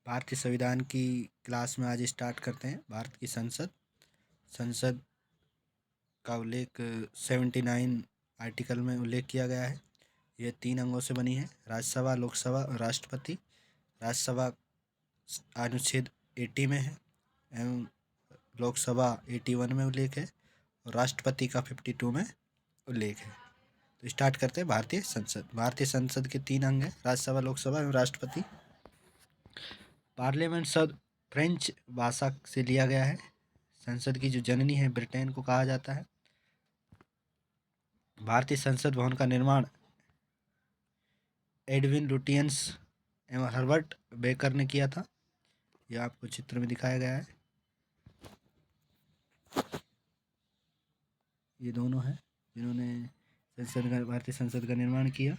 भारतीय संविधान की क्लास में आज स्टार्ट करते हैं। भारत की संसद संसद का उल्लेख 79 आर्टिकल में उल्लेख किया गया है। यह 3 अंगों से बनी है: राज्यसभा, लोकसभा और राष्ट्रपति। राज्यसभा अनुच्छेद 80 में है एवं लोकसभा 81 में उल्लेख है और राष्ट्रपति का 52 में उल्लेख है। तो स्टार्ट करते हैं भारतीय संसद। भारतीय संसद के 3 अंग हैं: राज्यसभा, लोकसभा एवं राष्ट्रपति। पार्लियामेंट शब्द फ्रेंच भाषा से लिया गया है। संसद की जो जननी है ब्रिटेन को कहा जाता है। भारतीय संसद भवन का निर्माण एडविन लुटियंस एवं हर्बर्ट बेकर ने किया था। यह आपको चित्र में दिखाया गया है। ये दोनों हैं जिन्होंने भारतीय संसद का निर्माण किया।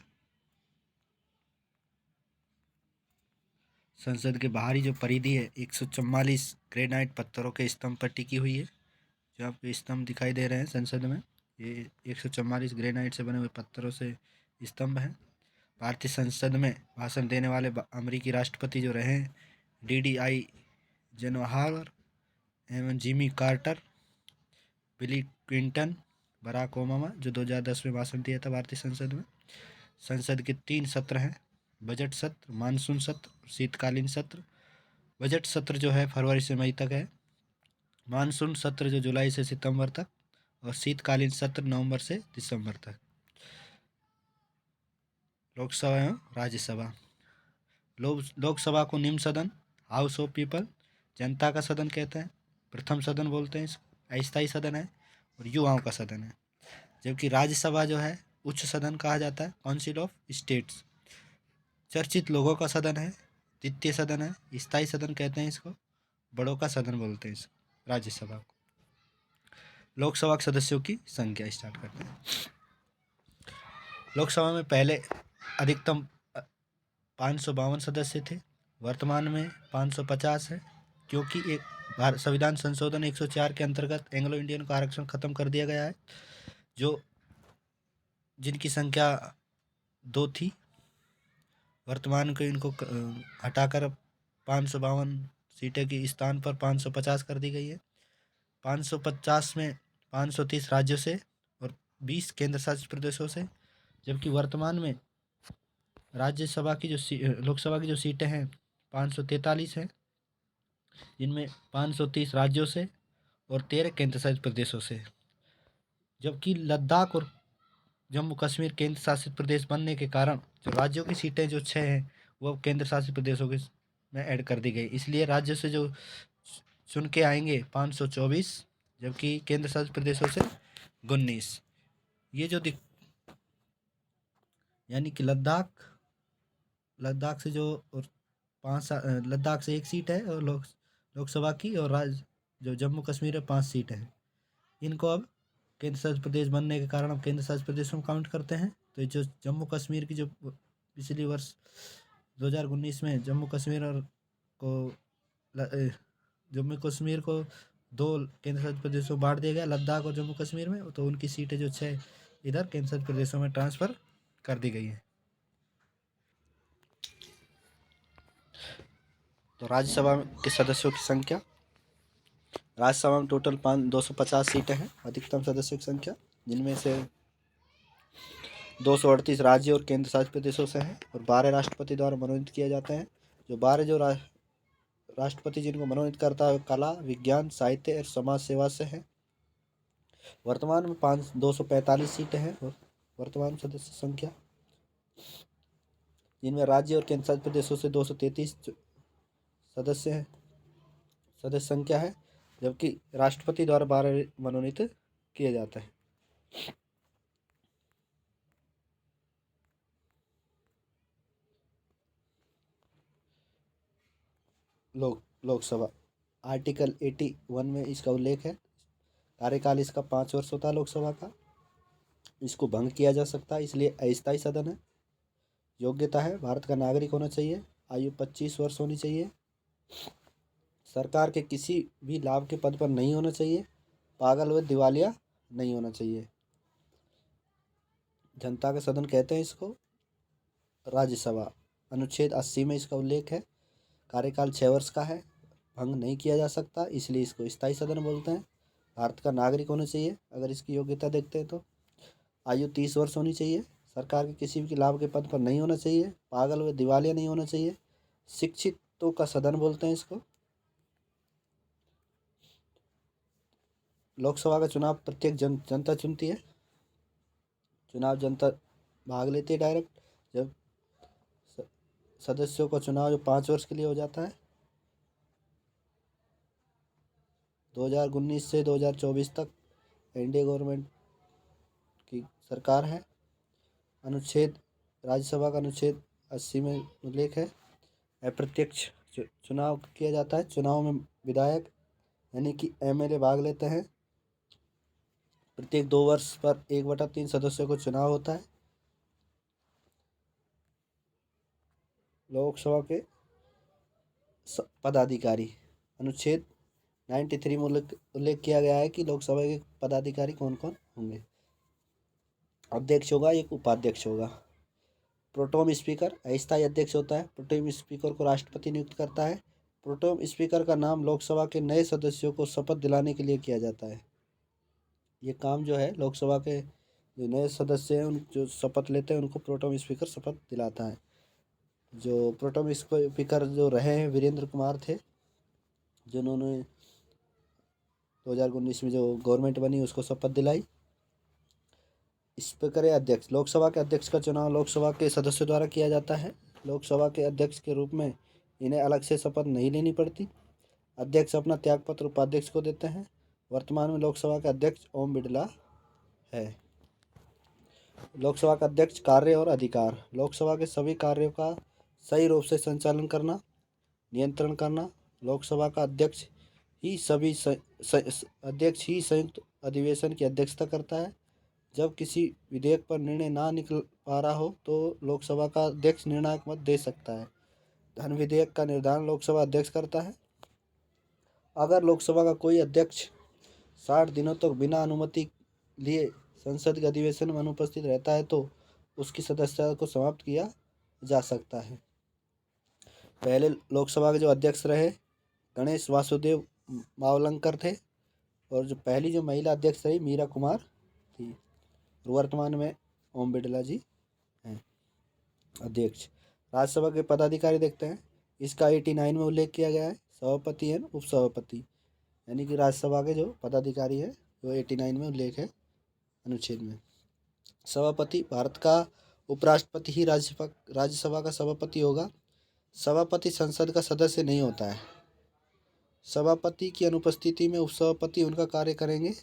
संसद के बाहरी जो परिधि है 144 ग्रेनाइट पत्थरों के स्तंभ पर टिकी हुई है। जो आपको स्तंभ दिखाई दे रहे हैं संसद में, ये 144 ग्रेनाइट से बने हुए पत्थरों से स्तंभ हैं। भारतीय संसद में भाषण देने वाले अमेरिकी राष्ट्रपति जो रहे DDI जनवाहर एवं जिमी कार्टर, बिली क्लिंटन, बराक ओबामा जो 2010 में भाषण दिया था भारतीय संसद में। संसद के 3 सत्र हैं: बजट सत्र, मानसून सत्र, शीतकालीन सत्र। बजट सत्र जो है फरवरी से मई तक है। मानसून सत्र जो जुलाई से सितंबर तक और शीतकालीन सत्र नवंबर से दिसंबर तक। लोकसभा एवं राज्यसभा। लोकसभा को निम्न सदन, हाउस ऑफ पीपल, जनता का सदन कहते हैं। प्रथम सदन बोलते हैं इसको। अस्थायी सदन है और युवाओं का सदन है। जबकि राज्यसभा जो है उच्च सदन कहा जाता है, काउंसिल ऑफ स्टेट्स। चर्चित लोगों का सदन है। द्वितीय सदन है। स्थायी सदन कहते हैं इसको। बड़ों का सदन बोलते हैं इसको, राज्यसभा को। लोकसभा के सदस्यों की संख्या स्टार्ट करते हैं। लोकसभा में पहले अधिकतम 552 सदस्य थे। वर्तमान में 550 है, क्योंकि एक संविधान संशोधन 104 के अंतर्गत एंग्लो इंडियन का आरक्षण खत्म कर दिया गया है, जो जिनकी संख्या 2 थी। वर्तमान को इनको हटाकर 552 सीटें की स्थान पर 550 कर दी गई है। 550 में 530 राज्यों से और 20 केंद्र शासित प्रदेशों से। जबकि वर्तमान में लोकसभा की जो सीटें हैं 543 हैं, जिनमें 530 राज्यों से और 13 केंद्र शासित प्रदेशों से। जबकि लद्दाख और जम्मू कश्मीर केंद्र शासित प्रदेश बनने के कारण जो राज्यों की सीटें जो 6 हैं वो केंद्र शासित प्रदेशों के में ऐड कर दी गई। इसलिए राज्य से जो चुन के आएंगे 524, जबकि केंद्र शासित प्रदेशों से 19। ये जो यानी कि लद्दाख से जो और लद्दाख से 1 सीट है और लोकसभा की, और जो जम्मू कश्मीर है 5 सीट है। इनको अब केंद्र शासित प्रदेश बनने के कारण अब केंद्र शासित प्रदेशों में काउंट करते हैं। तो जो जम्मू कश्मीर की जो पिछले वर्ष 2019 में जम्मू कश्मीर को 2 केंद्र शासित प्रदेशों में बांट दिया गया, लद्दाख और जम्मू कश्मीर में। तो उनकी सीटें जो 6 इधर केंद्र शासित प्रदेशों में ट्रांसफ़र कर दी गई हैं। तो राज्यसभा के सदस्यों की संख्या, राज्यसभा में टोटल 250 सीटें हैं, अधिकतम सदस्यों की संख्या, जिनमें से 238 राज्य और केंद्र शासित प्रदेशों से हैं और 12 राष्ट्रपति द्वारा मनोनीत किए जाते हैं। जो 12 जो राष्ट्रपति जिनको मनोनीत करता है कला, विज्ञान, साहित्य और समाज सेवा से हैं। वर्तमान में 245 सीटें हैं और वर्तमान सदस्य संख्या, जिनमें राज्य और केंद्र शासित प्रदेशों से 233 सदस्य संख्या है, जबकि राष्ट्रपति द्वारा 12 मनोनीत किए जाते हैं। लोकसभा आर्टिकल 81 में इसका उल्लेख है। कार्यकाल इसका 5 वर्ष होता है लोकसभा का। इसको भंग किया जा सकता है, इसलिए अस्थायी सदन है। योग्यता है भारत का नागरिक होना चाहिए, आयु 25 वर्ष होनी चाहिए, सरकार के किसी भी लाभ के पद पर नहीं होना चाहिए, पागल व दिवालिया नहीं होना चाहिए। जनता का सदन कहते हैं इसको। राज्यसभा अनुच्छेद 80 में इसका उल्लेख है। कार्यकाल 6 वर्ष का है, भंग नहीं किया जा सकता, इसलिए इसको स्थायी सदन बोलते हैं। भारत का नागरिक होना चाहिए अगर इसकी योग्यता देखते हैं तो। आयु 30 वर्ष होनी चाहिए। सरकार के किसी भी लाभ के पद पर नहीं होना चाहिए। पागल व दिवालिया नहीं होना चाहिए। शिक्षितों का सदन बोलते हैं इसको। लोकसभा का चुनाव प्रत्येक जनता चुनती है। चुनाव जनता भाग लेती है डायरेक्ट। जब सदस्यों का चुनाव जो 5 वर्ष के लिए हो जाता है। 2019 से 2024 तक एनडीए गवर्नमेंट की सरकार है। अनुच्छेद राज्यसभा का अनुच्छेद 80 में उल्लेख है। अप्रत्यक्ष चुनाव किया जाता है। चुनाव में विधायक यानी कि एमएलए भाग लेते हैं। प्रत्येक 2 वर्ष पर 1/3 सदस्यों को चुनाव होता है। लोकसभा के पदाधिकारी अनुच्छेद 93 में उल्लेख किया गया है कि लोकसभा के पदाधिकारी कौन कौन होंगे। अध्यक्ष होगा, एक उपाध्यक्ष होगा। प्रोटेम स्पीकर अस्थायी अध्यक्ष होता है। प्रोटेम स्पीकर को राष्ट्रपति नियुक्त करता है। प्रोटेम स्पीकर का नाम लोकसभा के नए सदस्यों को शपथ दिलाने के लिए किया जाता है। ये काम जो है लोकसभा के जो नए सदस्य हैं उन जो शपथ लेते हैं उनको प्रोटेम स्पीकर शपथ दिलाता है। जो प्रोटेम स्पीकर जो रहे हैं वीरेंद्र कुमार थे, जिन्होंने 2019 में जो गवर्नमेंट बनी उसको शपथ दिलाई। स्पीकर या अध्यक्ष लोकसभा के अध्यक्ष का चुनाव लोकसभा के सदस्यों द्वारा किया जाता है। लोकसभा के अध्यक्ष के रूप में इन्हें अलग से शपथ नहीं लेनी पड़ती। अध्यक्ष अपना त्यागपत्र उपाध्यक्ष को देते हैं। वर्तमान में लोकसभा के अध्यक्ष ओम बिरला है। लोकसभा का अध्यक्ष कार्य और अधिकार लोकसभा के सभी कार्यों का सही रूप से संचालन करना, नियंत्रण करना। लोकसभा का अध्यक्ष ही अध्यक्ष ही संयुक्त अधिवेशन की अध्यक्षता करता है। जब किसी विधेयक पर निर्णय ना निकल पा रहा हो तो लोकसभा का अध्यक्ष निर्णायक मत दे सकता है। धन विधेयक का निर्धारण लोकसभा अध्यक्ष करता है। अगर लोकसभा का कोई अध्यक्ष 60 दिनों तक बिना अनुमति लिए संसद के अधिवेशन में अनुपस्थित रहता है तो उसकी सदस्यता को समाप्त किया जा सकता है। पहले लोकसभा के जो अध्यक्ष रहे गणेश वासुदेव मावलंकर थे और जो पहली जो महिला अध्यक्ष रही मीरा कुमार थी। वर्तमान में ओम बिरला जी हैं अध्यक्ष। राज्यसभा के पदाधिकारी देखते हैं। इसका 89 में उल्लेख किया गया है। सभापति एवं उपसभापति यानी कि राज्यसभा के जो पदाधिकारी है वो 89 में उल्लेख है अनुच्छेद में। सभापति भारत का उपराष्ट्रपति ही राज्यसभा का सभापति होगा। सभापति संसद का सदस्य नहीं होता है। सभापति की अनुपस्थिति में उपसभापति उनका कार्य करेंगे।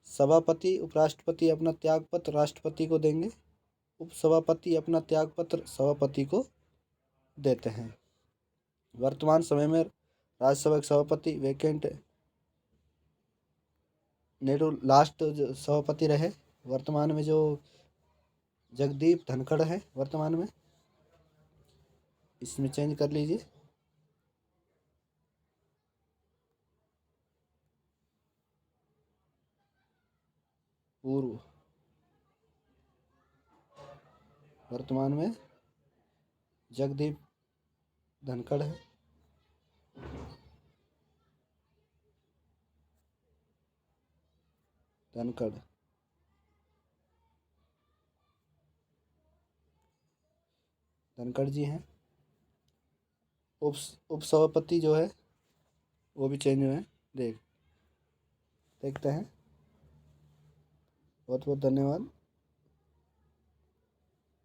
सभापति उपराष्ट्रपति अपना त्यागपत्र राष्ट्रपति को देंगे। उपसभापति अपना त्यागपत्र सभापति को देते हैं। वर्तमान समय में राज्यसभा के सभापति वैकेंट नेहरू लास्ट सभापति रहे। वर्तमान में जो जगदीप धनखड़ है वर्तमान में, इसमें चेंज कर लीजिए। पूर्व वर्तमान में जगदीप धनखड़ है। धनखड़ जी हैं। उपसभापति जो है वो भी चेंज हुए हैं। देखते हैं। बहुत बहुत धन्यवाद।